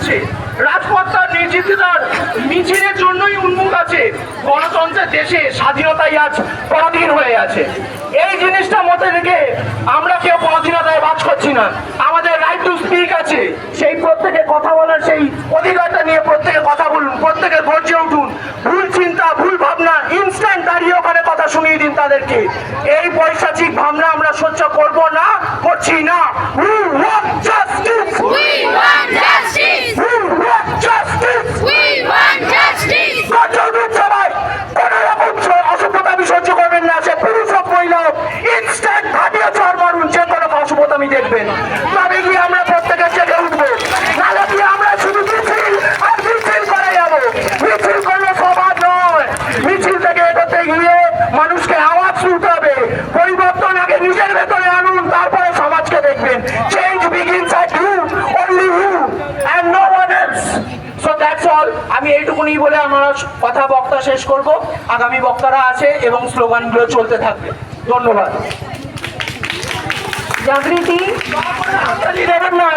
চলছে, রাজপথটার নির্যাতিতার মিছিলের জন্যই উন্মুখ আছে। গণতন্ত্রের দেশে স্বাধীনতাই আজ পরাধীন হয়ে আছে। এই জিনিসটা মধ্যে রেখে আমরা কেউ পরাধীনতায় বাজ করছি না। আমাদের রাইট টু স্পিক আছে, সেই প্রত্যেকে কথা বলার সেই অধিকারটা নিয়ে প্রত্যেকে কথা বলুন, প্রত্যেকে গর্জে উঠুন। ভুল চিন্তা, ভুল ভাবনা ইনস্ট্যান্ট দাঁড়িয়ে ওখানে কথা শুনিয়ে দিন তাদেরকে। এই পৈশাচিক ভাবনা আমরা সহ্য করব না, করছি না। We want justice! We want justice! We want justice! We want justice! সবাই কোনো রকম অসভ্যতামি সহ্য করবেন না। সে পুরুষ হোক মহিলা হোক, ইনস্ট্যান্ট ভাবিয়ে চড় মারুন যে কোনো অসভ্যতামি দেখবেন। তবে গিয়ে আমরা প্রত্যেকে জেগে উঠবো, নাহলে গিয়ে আমরা শুধু মিছিল আর মিছিল করে যাবো। মিছিল করলে সমাজ নয়, মিছিল থেকে এগোতে গিয়ে মানুষকে আওয়াজ তুলতে হবে। পরিবর্তন আগে নিজের ভেতরে আনুন, তারপরে সমাজকে দেখবেন। Change begins at you, only you and no one else. So that's all. আমি এইটুকুনি বলে আমার কথা বক্তা শেষ করব। আগামী বক্তারা আছে এবং স্লোগানগুলো চলতে থাকবে। ধন্যবাদ। জাগৃতি দেবেন না।